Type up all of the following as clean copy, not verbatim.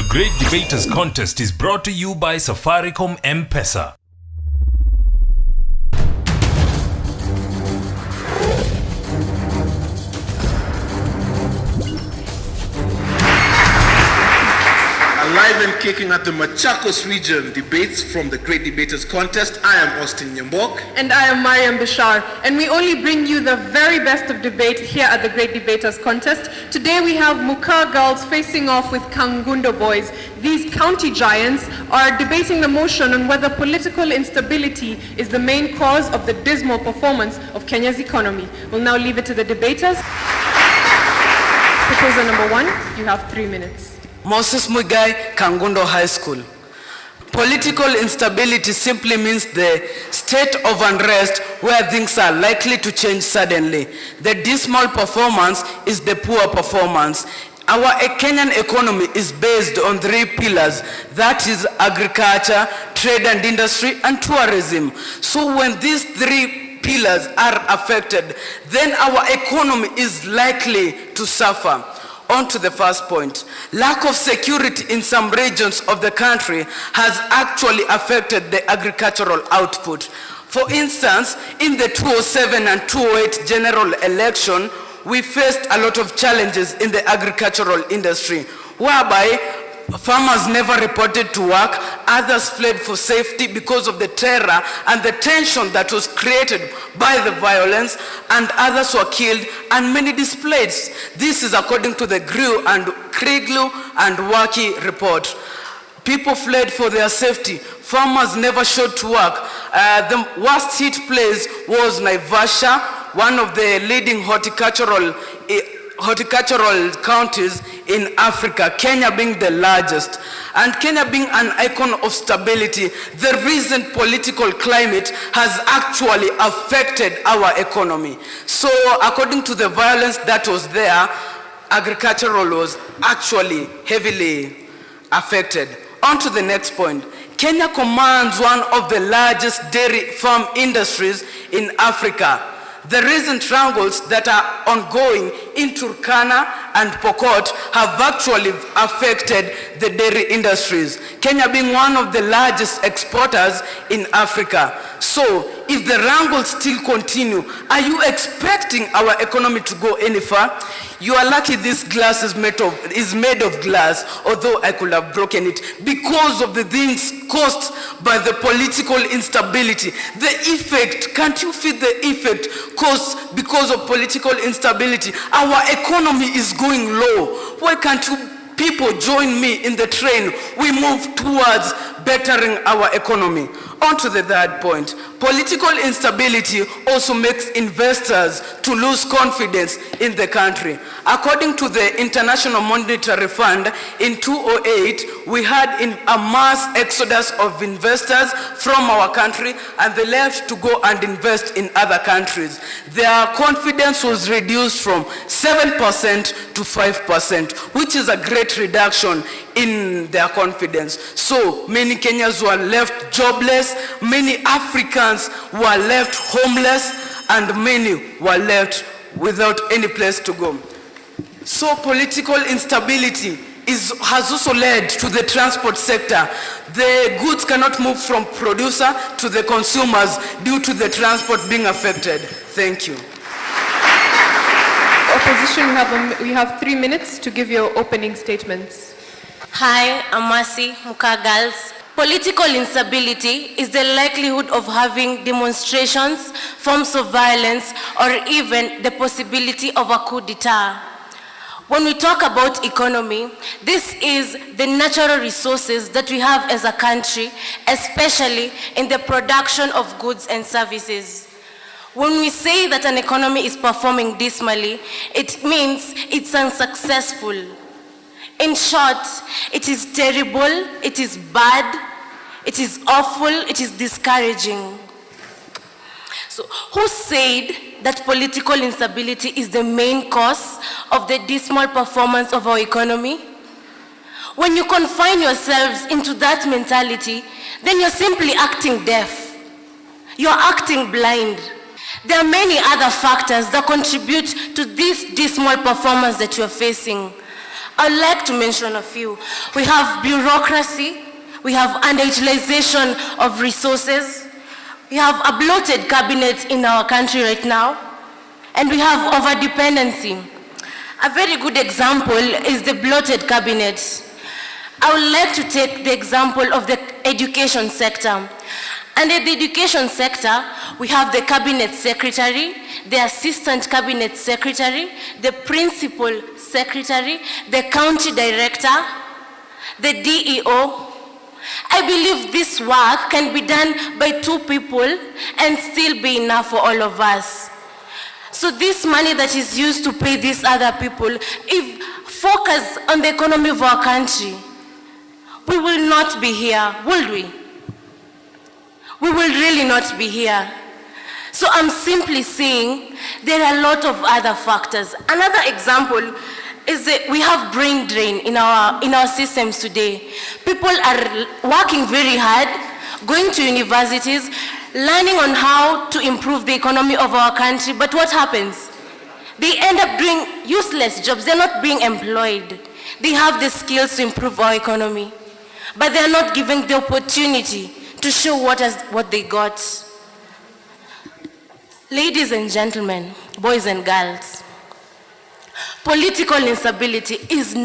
Great Debaters Contest is brought to you by Safaricom M-Pesa. Live and kicking at the Machakos region, debates from the Great Debaters Contest. I am Austin Nyambok. And I am Mariam Bashar. And we only bring you the very best of debate here at the Great Debaters Contest. Today we have Mukaa girls facing off with Kangundo boys. These county giants are debating the motion on whether political instability is the main cause of the dismal performance of Kenya's economy. We'll now leave it to the debaters. Proposal number 1, you have 3 minutes. Moses Mugai, Kangundo High School. Political instability simply means the state of unrest where things are likely to change suddenly. The dismal performance is the poor performance. Our Kenyan economy is based on 3 pillars, that is agriculture, trade and industry, and tourism. So when these 3 pillars are affected, then our economy is likely to suffer. On to the first point. Lack of security in some regions of the country has actually affected the agricultural output. For instance, in the 2007 and 2008 general election, we faced a lot of challenges in the agricultural industry, whereby farmers never reported to work, others fled for safety because of the terror and the tension that was created by the violence, and others were killed and many displaced. This is according to the Krieglu and Waki report. People fled for their safety. Farmers never showed to work. The worst hit place was Naivasha, one of the leading horticultural counties in Africa, Kenya being the largest. And Kenya being an icon of stability, the recent political climate has actually affected our economy. So according to the violence that was there, agricultural was actually heavily affected. On to the next point. Kenya commands one of the largest dairy farm industries in Africa. The recent wrangles that are ongoing in Turkana and Pokot have actually affected the dairy industries, Kenya being one of the largest exporters in Africa. So, if the wrangles still continue, are you expecting our economy to go any far? You are lucky this glass is made of glass, although I could have broken it, because of the things caused by the political instability. The effect, can't you feel the effect caused because of political instability? Our economy is going low. Why can't you people join me in the train? We move towards bettering our economy. On to the third point. Political instability also makes investors to lose confidence in the country. According to the International Monetary Fund, in 2008, we had a mass exodus of investors from our country, and they left to go and invest in other countries. Their confidence was reduced from 7% to 5%, which is a great reduction in their confidence. So many Kenyans were left jobless, many Africans were left homeless, and many were left without any place to go. So political instability has also led to the transport sector. The goods cannot move from producer to the consumers due to the transport being affected. Thank you. Opposition, we have 3 minutes to give your opening statements. Hi, I'm Mercy, Mukaa girls. Political instability is the likelihood of having demonstrations, forms of violence, or even the possibility of a coup d'etat. When we talk about economy, this is the natural resources that we have as a country, especially in the production of goods and services. When we say that an economy is performing dismally, it means it's unsuccessful. In short, it is terrible, it is bad, it is awful, it is discouraging. So, who said that political instability is the main cause of the dismal performance of our economy? When you confine yourselves into that mentality, then you're simply acting deaf. You're acting blind. There are many other factors that contribute to this dismal performance that you're facing. I'd like to mention a few. We have bureaucracy, we have underutilization of resources, we have a bloated cabinet in our country right now, and we have overdependency. A very good example is the bloated cabinet. I would like to take the example of the education sector. Under the education sector, we have the cabinet secretary, the assistant cabinet secretary, the principal secretary, the county director, the DEO. I believe this work can be done by 2 people and still be enough for all of us. So this money that is used to pay these other people, if focus on the economy of our country, we will not be here, will we? We will really not be here. So I'm simply saying there are a lot of other factors. Another example is that we have brain drain in our systems today. People are working very hard, going to universities, learning on how to improve the economy of our country, but what happens? They end up doing useless jobs. They're not being employed. They have the skills to improve our economy, but they're not given the opportunity to show what they got. Ladies and gentlemen, boys and girls, political instability is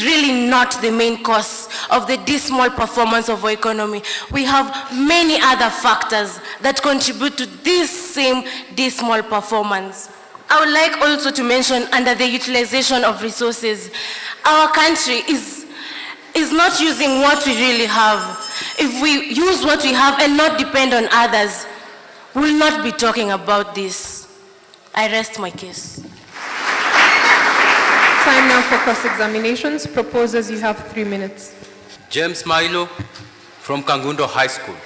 really not the main cause of the dismal performance of our economy. We have many other factors that contribute to this same dismal performance. I would like also to mention under the utilization of resources, our country is not using what we really have. If we use what we have and not depend on others, we will not be talking about this. I rest my case. Time now for cross-examinations. Proposers, you have 3 minutes. James Milo from Kangundo High School.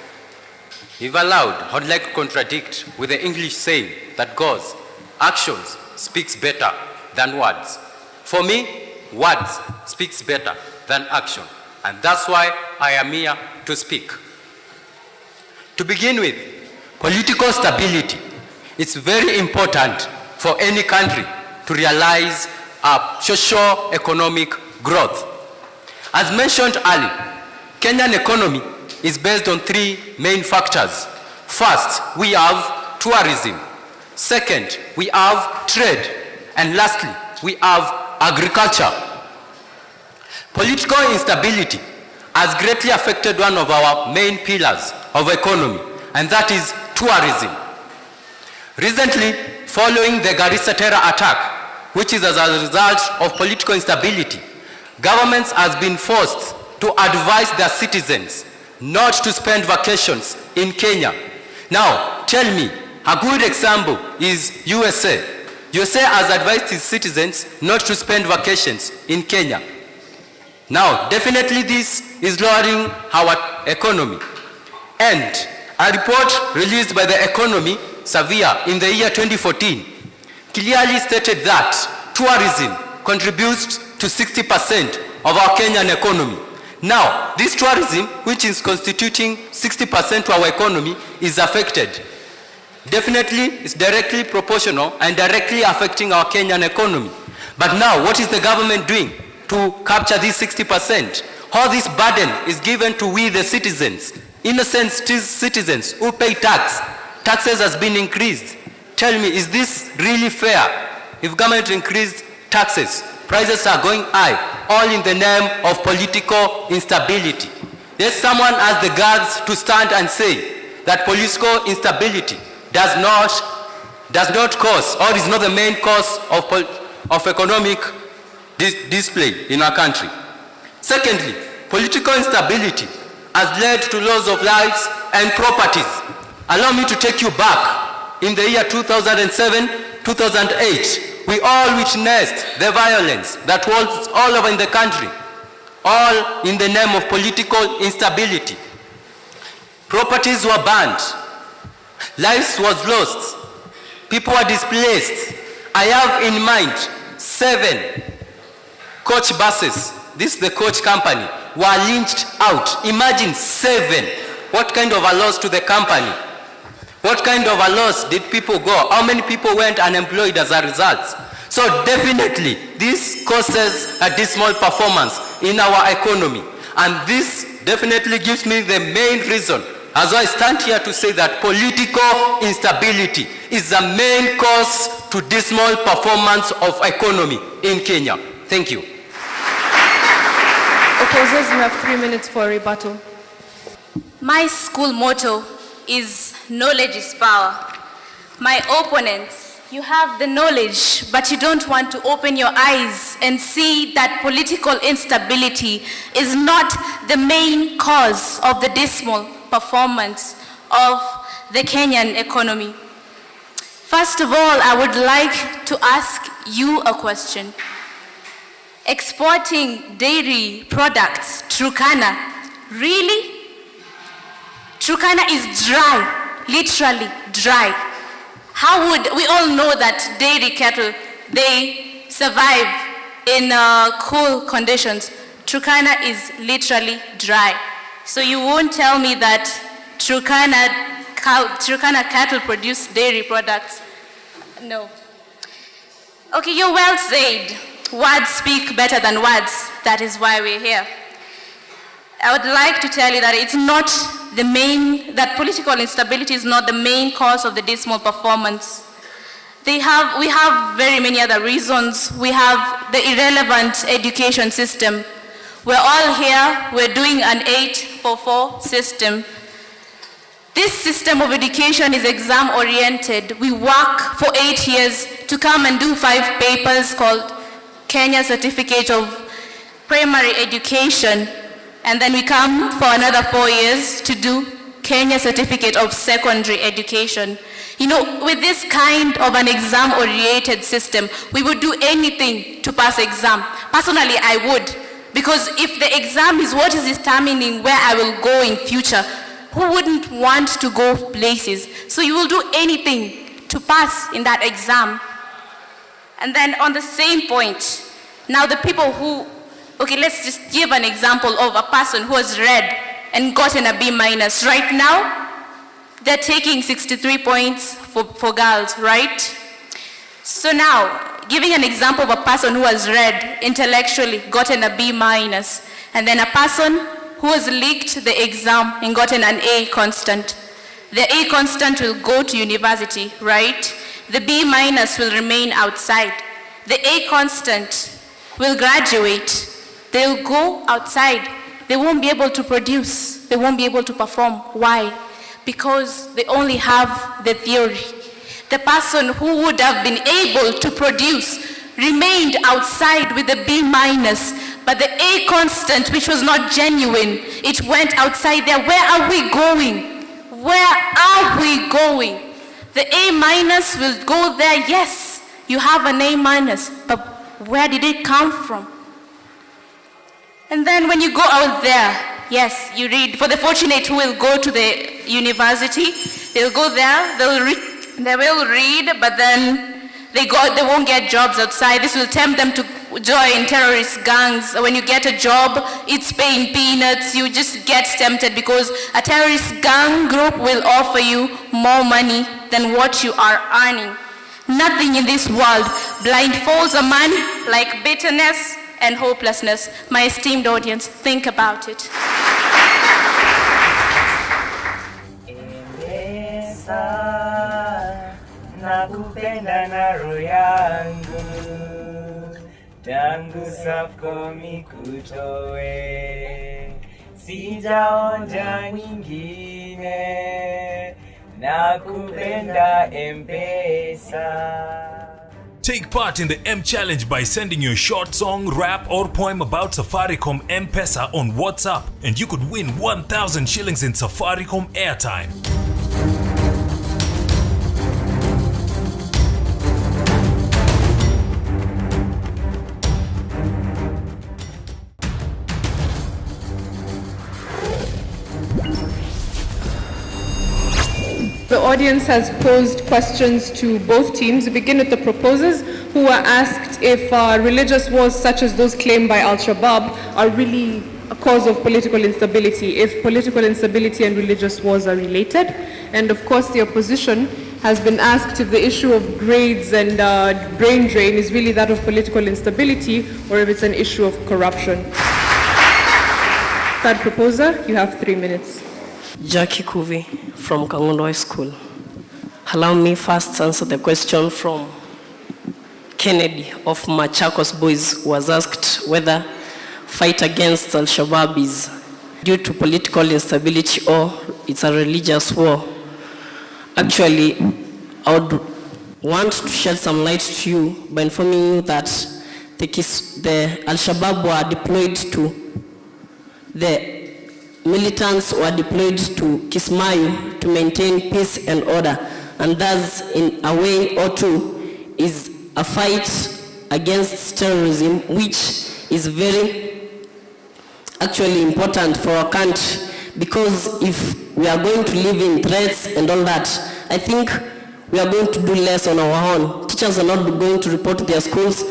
If allowed, I would like to contradict with the English saying that goes, actions speaks better than words. For me, words speaks better than action, and that's why I am here to speak. To begin with, political stability. It's very important for any country to realize socio-economic growth. As mentioned earlier, Kenyan economy is based on 3 main factors. First, we have tourism. Second, we have trade. And lastly, we have agriculture. Political instability has greatly affected one of our main pillars of economy, and that is tourism. Recently, following the Garissa terror attack, which is as a result of political instability, governments has been forced to advise their citizens not to spend vacations in Kenya. Now, tell me, a good example is USA. USA has advised its citizens not to spend vacations in Kenya. Now, definitely this is lowering our economy. And a report released by the Economy Survey in the year 2014 clearly stated that tourism contributes to 60% of our Kenyan economy. Now, this tourism, which is constituting 60% to our economy, is affected. Definitely, it's directly proportional and directly affecting our Kenyan economy. But now, what is the government doing to capture this 60%? How this burden is given to we the citizens, innocent citizens who pay tax. Taxes has been increased. Tell me, is this really fair? If government increased taxes, prices are going high, all in the name of political instability. Yes, someone has the guts to stand and say that political instability does not cause, or is not the main cause of economic display in our country. Secondly, political instability has led to loss of lives and properties. Allow me to take you back. In the year 2007, 2008, we all witnessed the violence that was all over in the country, all in the name of political instability. Properties were burned, lives was lost, people were displaced. I have in mind 7 coach buses, this is the coach company, were lynched out. Imagine 7. What kind of a loss to the company? What kind of a loss did people go? How many people went unemployed as a result? So definitely, this causes a dismal performance in our economy. And this definitely gives me the main reason, as I stand here to say that political instability is the main cause to dismal performance of economy in Kenya. Thank you. Opposers, you have 3 minutes for rebuttal. My school motto is knowledge is power. My opponents, you have the knowledge, but you don't want to open your eyes and see that political instability is not the main cause of the dismal performance of the Kenyan economy. First of all, I would like to ask you a question. Exporting dairy products, Turkana, really? Turkana is dry, literally dry. How would, we all know that dairy cattle, they survive in cool conditions. Turkana is literally dry. So you won't tell me that Turkana cattle produce dairy products. No. Okay, you're well said. Words speak better than words. That is why we're here. I would like to tell you that it's not the main, that political instability is not the main cause of the dismal performance. We have very many other reasons. We have the irrelevant education system. We're all here, we're doing an 8-4-4 system. This system of education is exam-oriented. We work for 8 years to come and do 5 papers called Kenya Certificate of Primary Education, and then we come for another 4 years to do Kenya Certificate of Secondary Education. You know, with this kind of an exam-oriented system, we would do anything to pass exam. Personally, I would, because if the exam is what is determining where I will go in future, who wouldn't want to go places? So you will do anything to pass in that exam. And then on the same point, now the people who, okay, let's just give an example of a person who has read and gotten a B-. Right now, they're taking 63 points for girls, right? So now, giving an example of a person who has read intellectually, gotten a B-, and then a person who has leaked the exam and gotten an A constant. The A constant will go to university, right? The B- will remain outside. The A constant will graduate. They'll go outside. They won't be able to produce. They won't be able to perform. Why? Because they only have the theory. The person who would have been able to produce remained outside with the B-, but the A constant, which was not genuine, it went outside there. Where are we going? Where are we going? The A- will go there. Yes, you have an A-, but where did it come from? And then when you go out there, yes, you read. For the fortunate who will go to the university, they'll go there, they will read, but then they won't get jobs outside. This will tempt them to join terrorist gangs. When you get a job, it's paying peanuts. You just get tempted because a terrorist gang group will offer you more money than what you are earning. Nothing in this world blindfolds a man like bitterness and hopelessness. My esteemed audience, think about it. Nakupenda na roho yangu tangu Safcomi kutoe, sijaonja nyingine, nakupenda M-Pesa. Take part in the M Challenge by sending your short song, rap, or poem about Safaricom M-Pesa on WhatsApp, and you could win 1,000 shillings in Safaricom airtime. The audience has posed questions to both teams. We begin with the proposers, who were asked if religious wars such as those claimed by Al-Shabaab are really a cause of political instability, if political instability and religious wars are related. And of course the opposition has been asked if the issue of grades and brain drain is really that of political instability or if it's an issue of corruption. Third proposer, you have 3 minutes. Jackie Kuvi from Kangundo High School. Allow me first to answer the question from Kennedy of Machakos Boys, who was asked whether fight against Al-Shabaab is due to political instability or it's a religious war. Actually, I would want to shed some light to you by informing you that the Al-Shabaab were deployed to, the militants were deployed to Kismayu to maintain peace and order, and thus in a way or two is a fight against terrorism, which is very actually important for our country, because if we are going to live in threats and all that, I think we are going to do less on our own. Teachers are not going to report to their schools,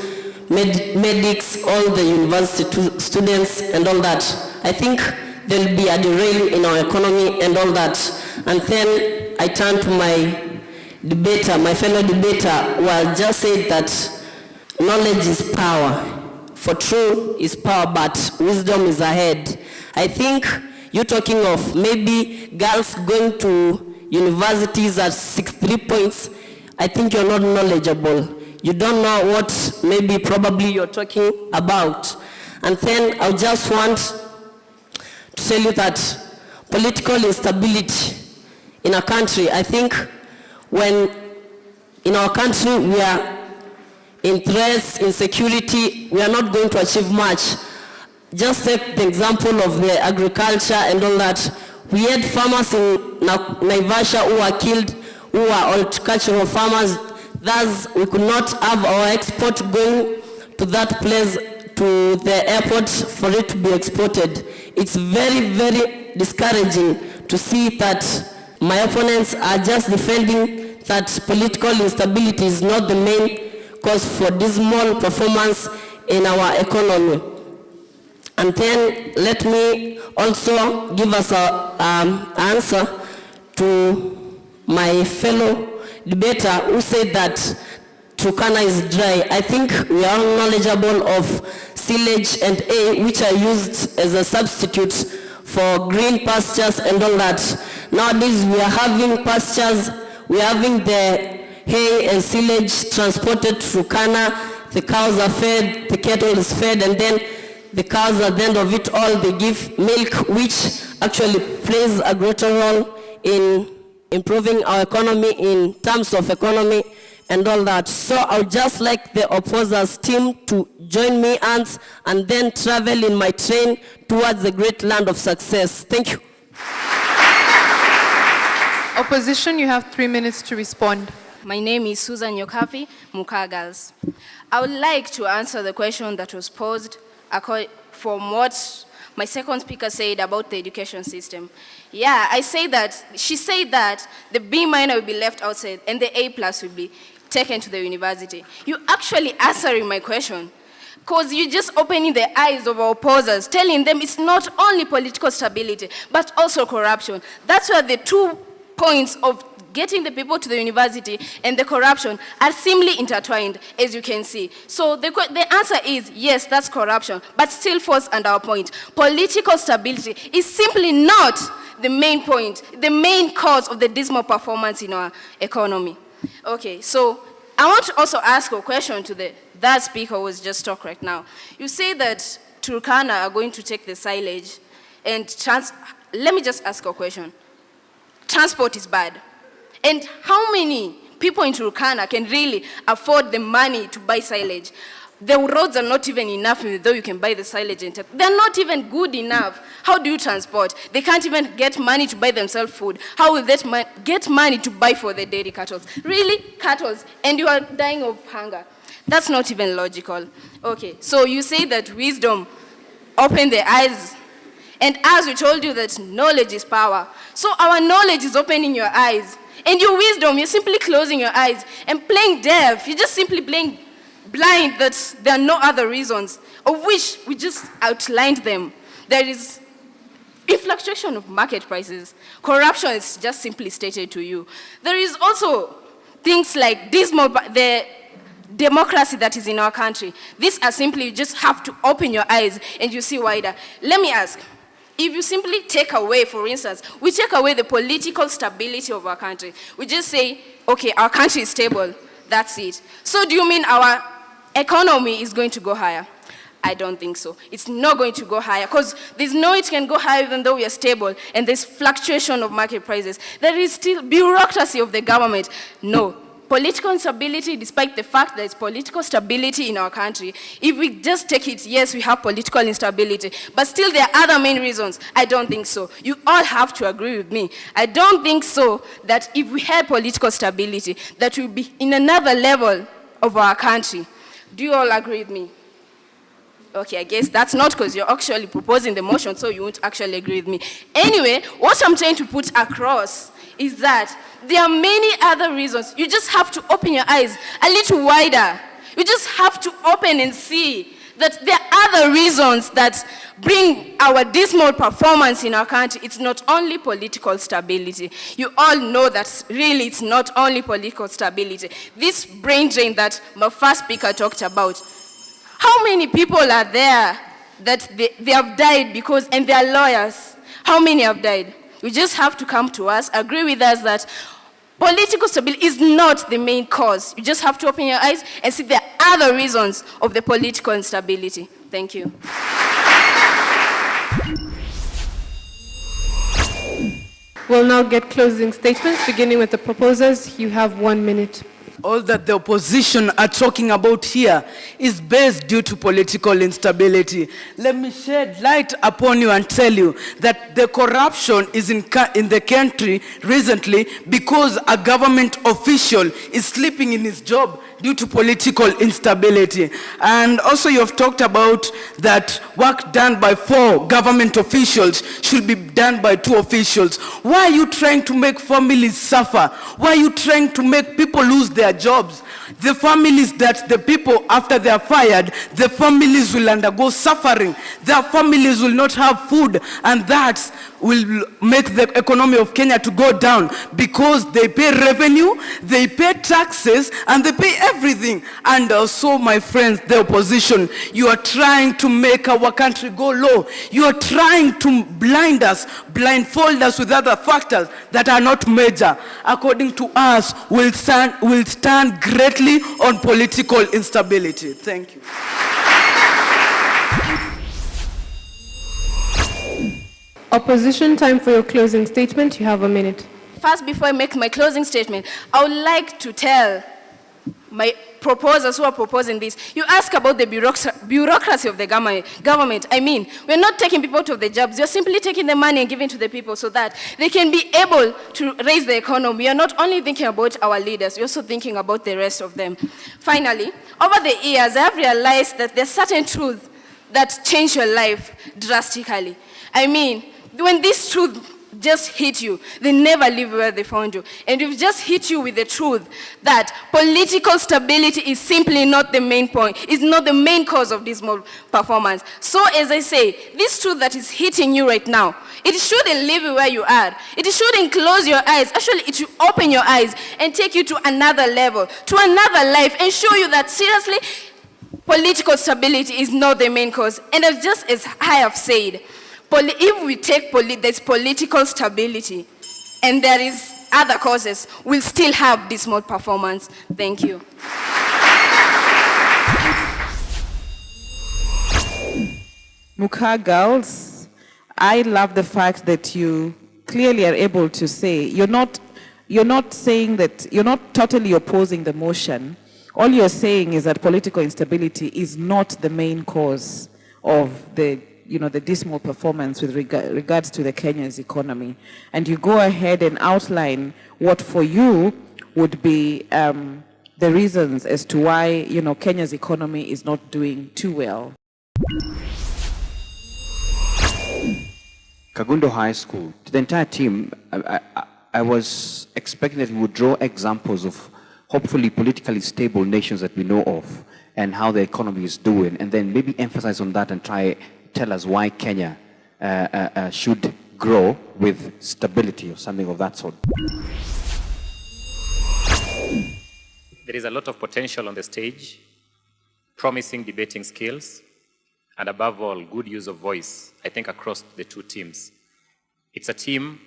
medics, all the university students and all that. I think there will be a derail in our economy and all that. And then I turn to my debater, my fellow debater, who has just said that knowledge is power. For true is power, but wisdom is ahead. I think you're talking of maybe girls going to universities at 63 points. I think you're not knowledgeable. You don't know what maybe probably you're talking about. And then I just want to tell you that political instability in a country, I think when in our country we are in threats, insecurity, we are not going to achieve much. Just take the example of the agriculture and all that. We had farmers in Naivasha who were killed, who were horticultural farmers. Thus, we could not have our export going to that place, to the airport, for it to be exported. It's very, very discouraging to see that my opponents are just defending that political instability is not the main cause for dismal performance in our economy. And then let me also give us an answer to my fellow debater who said that Turkana is dry. I think we are knowledgeable of silage and hay, which are used as a substitute for green pastures and all that. Nowadays we are having pastures, we are having the hay and silage transported to Turkana, the cows are fed, the cattle is fed, and then the cows at the end of it all, they give milk, which actually plays a greater role in improving our economy in terms of economy and all that. So I would just like the opposers team to join me hands and then travel in my train towards the great land of success. Thank you. Opposition, you have 3 minutes to respond. My name is Susan Yokafi, Mukaa Girls. I would like to answer the question that was posed from what my second speaker said about the education system. Yeah, she said that the B minor will be left outside and the A plus will be taken to the university. You actually answering my question, because you're just opening the eyes of our opposers, telling them it's not only political stability, but also corruption. That's where the 2 points of getting the people to the university and the corruption are seemingly intertwined, as you can see. So the answer is, yes, that's corruption, but still falls under our point. Political stability is simply not the main point, the main cause of the dismal performance in our economy. Okay, so I want to also ask a question to that speaker who was just talking right now. You say that Turkana are going to take the silage and let me just ask a question. Transport is bad. And how many people in Turkana can really afford the money to buy silage? The roads are not even enough, though you can buy the silage. They're not even good enough. How do you transport? They can't even get money to buy themselves food. How will they get money to buy for the dairy cattle? Really, cattle, and you are dying of hunger. That's not even logical. Okay, so you say that wisdom opened the eyes. And as we told you that knowledge is power. So our knowledge is opening your eyes. And your wisdom, you're simply closing your eyes and playing deaf. You're just simply playing blind that there are no other reasons, of which we just outlined them. There is fluctuation of market prices. Corruption is just simply stated to you. There is also things like Dismal, the democracy that is in our country. These are simply, you just have to open your eyes and you see wider. Let me ask, if you simply take away, for instance, we take away the political stability of our country. We just say, okay, our country is stable, that's it. So do you mean our economy is going to go higher? I don't think so. It's not going to go higher because there's no it can go higher even though we are stable and there's fluctuation of market prices. There is still bureaucracy of the government. No. Political instability, despite the fact there's political stability in our country, if we just take it, yes, we have political instability, but still there are other main reasons. I don't think so. You all have to agree with me. I don't think so that if we had political stability, that we'll be in another level of our country. Do you all agree with me? Okay, I guess that's not because you're actually proposing the motion, so you won't actually agree with me. Anyway, what I'm trying to put across is that there are many other reasons. You just have to open your eyes a little wider. You just have to open and see that there are other reasons that bring our dismal performance in our country. It's not only political stability. You all know that really it's not only political stability. This brain drain that my first speaker talked about, how many people are there that they have died because, and they are lawyers? How many have died? You just have to come to us, agree with us that political stability is not the main cause. You just have to open your eyes and see the other reasons of the political instability. Thank you. We'll now get closing statements, beginning with the proposers. You have 1 minute. All that the opposition are talking about here is based due to political instability. Let me shed light upon you and tell you that the corruption is in the country recently because a government official is sleeping in his job due to political instability. And also you have talked about that work done by 4 government officials should be done by 2 officials. Why are you trying to make families suffer? Why are you trying to make people lose their jobs? The families that the people, after they are fired, the families will undergo suffering. Their families will not have food, and that will make the economy of Kenya to go down because they pay revenue, they pay taxes, and they pay everything. And also, my friends, the opposition, you are trying to make our country go low. You are trying to blindfold us with other factors that are not major. According to us, we'll stand greatly on political instability. Thank you. Opposition, time for your closing statement. You have 1 minute. First, before I make my closing statement, I would like to tell my proposers who are proposing this, you ask about the bureaucracy of the government. I mean, we're not taking people out of the jobs. You're simply taking the money and giving to the people so that they can be able to raise the economy. We are not only thinking about our leaders, we're also thinking about the rest of them. Finally, over the years, I have realized that there's certain truths that change your life drastically. I mean, when this truth just hit you, they never leave where they found you. And it just hit you with the truth that political stability is simply not the main point, it's not the main cause of dismal performance. So as I say, this truth that is hitting you right now, it shouldn't leave you where you are. It shouldn't close your eyes. Actually, it should open your eyes and take you to another level, to another life, and show you that seriously, political stability is not the main cause. And just as I have said, if we take there's political stability and there is other causes, we'll still have dismal performance. Thank you. Mukaa girls, I love the fact that you clearly are able to say, you're not saying that, you're not totally opposing the motion. All you're saying is that political instability is not the main cause of the dismal performance with regards to the Kenya's economy. And you go ahead and outline what for you would be the reasons as to why, Kenya's economy is not doing too well. Kangundo High School, to the entire team, I was expecting that we would draw examples of hopefully politically stable nations that we know of and how the economy is doing, and then maybe emphasize on that and tell us why Kenya should grow with stability or something of that sort. There is a lot of potential on the stage, promising debating skills, and above all, good use of voice, I think, across the two teams. It's a team,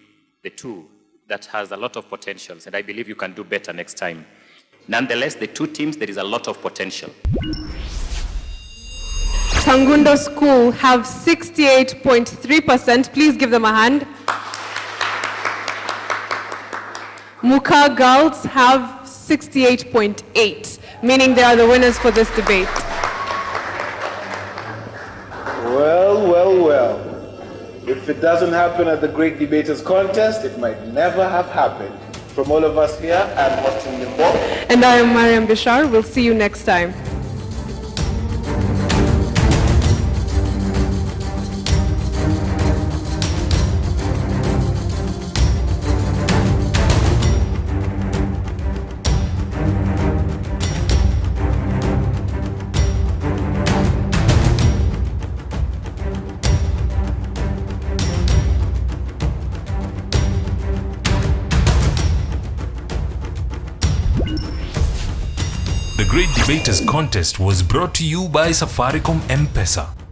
the two, that has a lot of potentials, and I believe you can do better next time. Nonetheless, the two teams, there is a lot of potential. Kangundo School have 68.3%. Please give them a hand. Mukaa girls have 68.8, meaning they are the winners for this debate. Well, well, well. If it doesn't happen at the Great Debaters Contest, it might never have happened. From all of us here, I'm Martin Limbo. And I am Mariam Bishar. We'll see you next time. The Great Debaters Contest was brought to you by Safaricom M-Pesa.